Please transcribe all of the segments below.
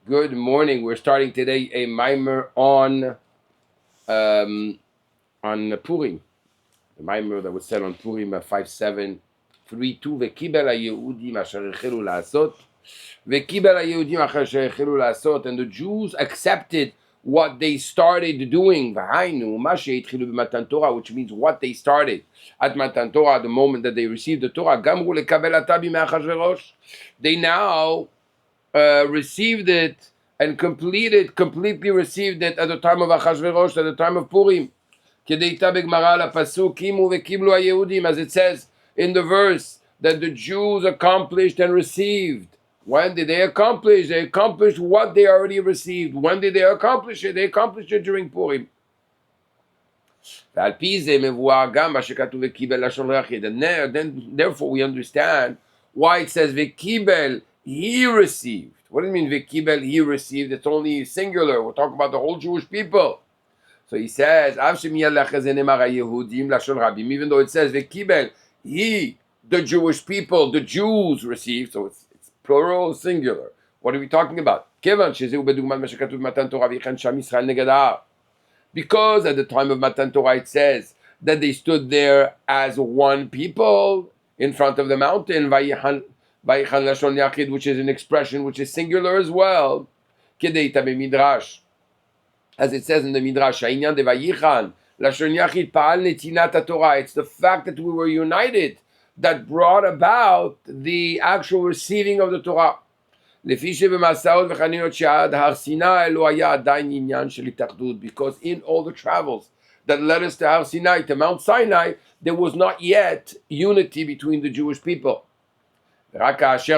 Good morning. We're starting today a Maamar on Purim. The Maamar that was said on Purim 5:7, 3:2. Vekibel Hayehudim asher echelu la'asot. Vekibel Hayehudim asher echelu la'asot. And the Jews accepted what they started doing. V'hainu ma she'itchilu b'matan Torah, which means what they started at Matan Torah, the moment that they received the Torah. Gamru lekabelata b'mei Achashverosh. They now received it and completely received it at the time of Achashverosh, at the time of Purim. As it says in the verse, that the Jews accomplished and received. When did they accomplish? They accomplished what they already received. When did they accomplish it? They accomplished it during Purim. And then, therefore, we understand why it says Vekibel, he received. What do you mean Vekibel, he received? It's only singular. We're talking about the whole Jewish people. So he says, even though it says Vekibel, he, the Jewish people, the Jews received, so it's plural, singular. What are we talking about? Because at the time of Matan Torah it says that they stood there as one people in front of the mountain, which is an expression which is singular as well. As it says in the Midrash, it's the fact that we were united that brought about the actual receiving of the Torah. Because in all the travels that led us to Har Sinai, to Mount Sinai, there was not yet unity between the Jewish people. It's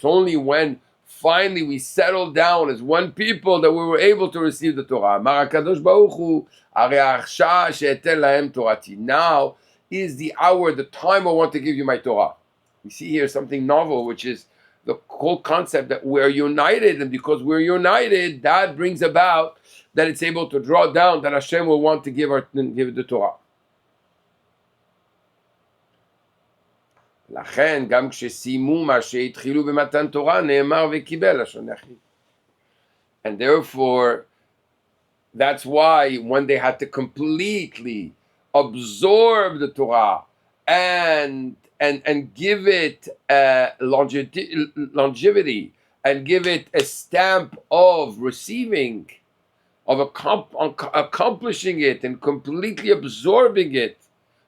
only when finally we settled down as one people that we were able to receive the Torah. Now is the hour, the time I want to give you my Torah. We see here something novel, which is the whole concept that we're united, and because we're united, that brings about that it's able to draw down that Hashem will want to give the Torah. לכן, גם כשסיימו מה שהתחילו במתן תורה, נאמר וקיבל לשון יחיד. And therefore, that's why when they had to completely absorb the Torah and give it longevity and give it a stamp of receiving, of accomplishing it and completely absorbing it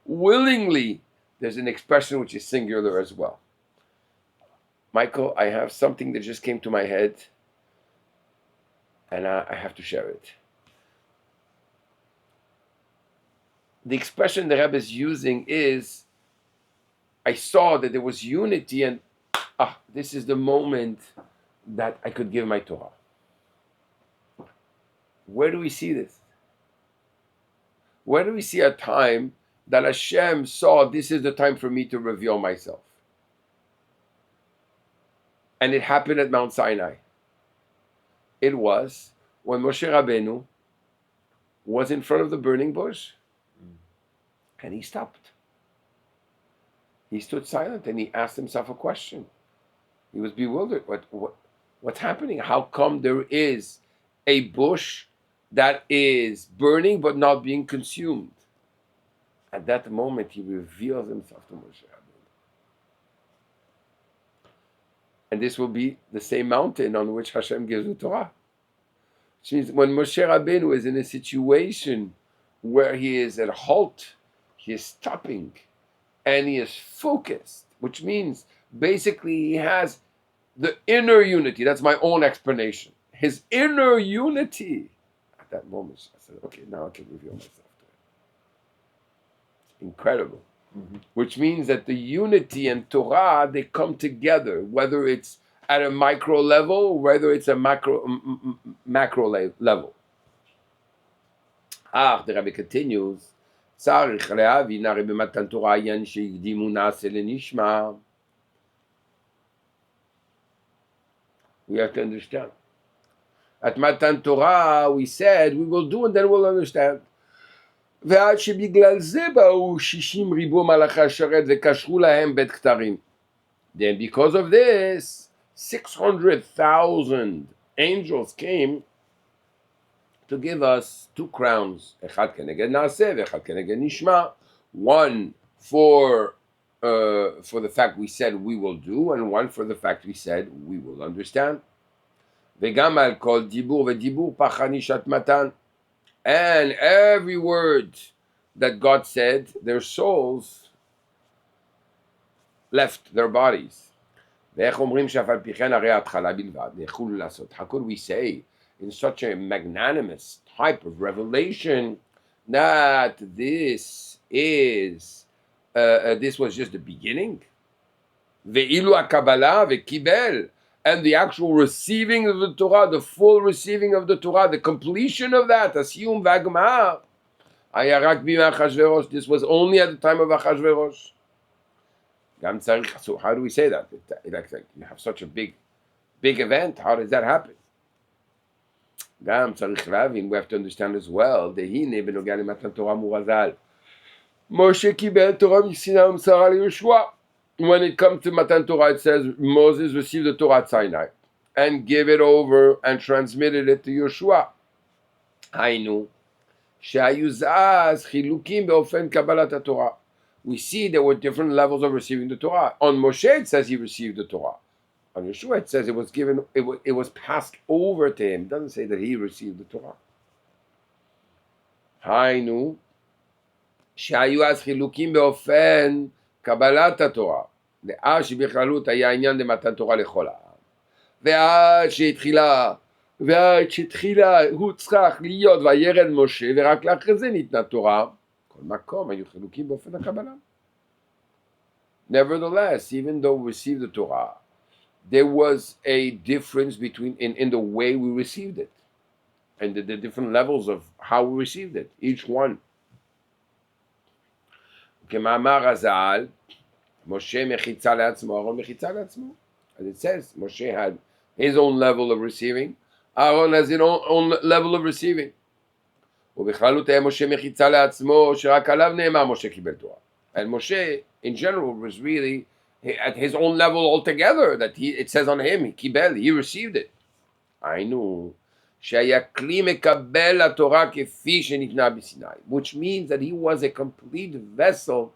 willingly, there's an expression which is singular as well. Michael, I have something that just came to my head and I have to share it. The expression the Rabbi is using is, I saw that there was unity and this is the moment that I could give my Torah. Where do we see this? Where do we see a time that Hashem saw this is the time for me to reveal myself? And it happened at Mount Sinai. It was when Moshe Rabbeinu was in front of the burning bush and he stopped. He stood silent and he asked himself a question. He was bewildered. What's happening? How come there is a bush that is burning but not being consumed? At that moment, he reveals himself to Moshe Rabbeinu. And this will be the same mountain on which Hashem gives the Torah. Which means when Moshe Rabbeinu is in a situation where he is at halt, he is stopping, and he is focused, which means basically he has the inner unity. That's my own explanation. His inner unity. At that moment, I said, okay, now I can reveal myself. Incredible. Mm-hmm. Which means that the unity and Torah, they come together, whether it's at a micro level, whether it's a macro level. The Rabbi continues, we have to understand. At Matan Torah, we said we will do and then we'll understand. ועד שבגלל זה באו 60,000 מלאכי השרת וקשרו להם בית כתרים. Then because of this, 600,000 angels came to give us two crowns. Echad keneged naaseh, echad keneged nishma. One for the fact we said we will do, and one for the fact we said we will understand. Vegam al kol dibur vedibur pachanishat matan. And every word that God said, their souls left their bodies. How could we say in such a magnanimous type of revelation that this was just the beginning? Ve'ilu Kabbala, Vekibel, and the actual receiving of the Torah, the full receiving of the Torah, the completion of that, Asiyum Vagmar, Ayarak Bima Achashverosh. This was only at the time of Achashverosh. So how do we say that? Like you have such a big event. How does that happen? We have to understand as well. Moshe Kibel Torah Misina Umsara Yeshua. When it comes to Matan Torah, it says Moses received the Torah at Sinai and gave it over and transmitted it to Yeshua. Hainu Shayuzaz Chilukim Beofen Kabbalat Torah. We see there were different levels of receiving the Torah. On Moshe, it says he received the Torah. On Yeshua, it says it was given. It was passed over to him. It doesn't say that he received the Torah. Hainu Shayuzaz Chilukim Beofen קבלת התורה, ואז שבכללות היה עניין למתן תורה לכל העם. ועד שהתחילה הוא צריך להיות וירד משה, ורק לאחרי זה ניתנה תורה, כל מקום היו חילוקים באופן הקבלה. Nevertheless, even though we received the Torah, there was a difference between in the way we received it, and the different levels of how we received it, each one. כמאמר הזעל, משה מחיצה לעצמו, אהרון מחיצה לעצמו. As it says, Moshe had his own level of receiving, Aaron has his own level of receiving. ובכללות היה משה מחיצה לעצמו, שרק עליו נאמר משה קיבל תורה. And Moshe, in general, was really at his own level altogether, that it says on him, קיבל, he received it. היינו, שהיה כלי מקבל התורה כפי שניתנה בסיני, which means that he was a complete vessel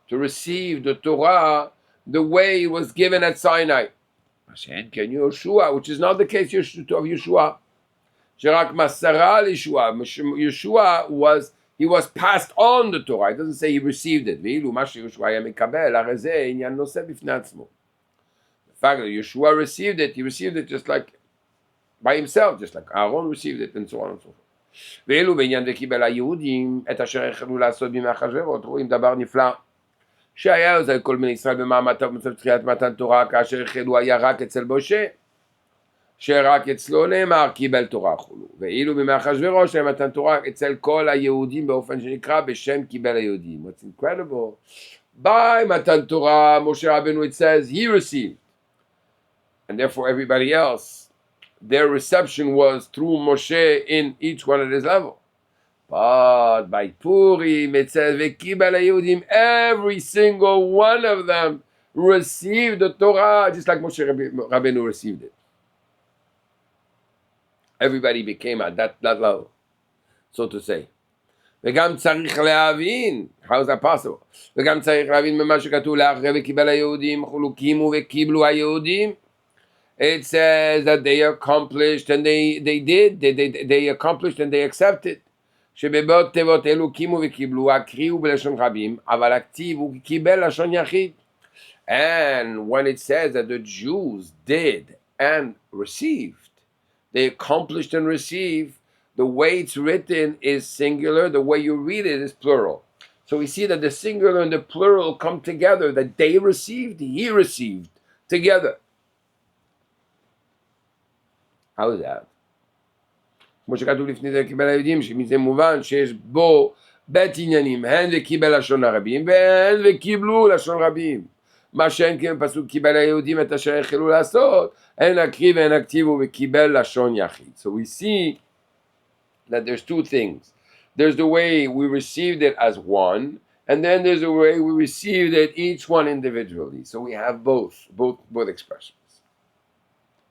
to receive the Torah the way it was given at Sinai. Yeshua, which is not the case of Yeshua. שרק מסרה לישוע. Yeshua was passed on the Torah. It doesn't say he received it. ואילו מה שישוע היה מקבל, הרי זה עניין נושא בפני עצמו. The fact that Yeshua received it, he received it just like by himself, just like Aaron received it, and so on and so forth. ואילו בעניין וקיבל היהודים את אשר החלו לעשות בימי אחשוורוש, רואים דבר נפלא. שהיה אז על כל בני ישראל במעמד טוב מצב תחילת מתן תורה, כאשר החלו היה רק אצל משה, שרק אצלו נאמר קיבל תורה חולו. ואילו בימי אחשוורוש היה מתן תורה אצל כל היהודים באופן שנקרא בשם קיבל היהודים. What's incredible, by מתן תורה, Moshe Rabbeinu, it says he received, and therefore everybody else, their reception was through Moshe in each one at his level. But by Purim, it says, Vekibel Hayehudim, every single one of them received the Torah, just like Moshe Rabbeinu received it. Everybody became at that level, so to say. וגם צריך להבין, how is that possible? וגם צריך להבין ממה שכתוב לאחרי וקיבל היהודים, חולוקים וקיבלו היהודים. It says that they accomplished and they accomplished and they accepted. שבבאות תיבות אלו קימו וקיבלו, הקריאו בלשון רבים, אבל הכתיב הוא קיבל לשון יחיד. And when it says that the Jews did and received, they accomplished and received, the way it's written is singular, the way you read it is plural. So we see that the singular and the plural come together, that they received, he received, together. How is that? כמו שכתוב לפני זה קיבל היהודים, שמזה מובן שיש בו בית עניינים, הן וקיבל לשון הרבים, והן וקיבלו לשון רבים. מה שאין כן פסוק קיבל היהודים את אשר החלו לעשות, הן הקריב והן הכתיבו וקיבל לשון יחיד. So we see that there's two things. There's the way we received it as one, and then there's the way we received it each one individually. So we have both expressions.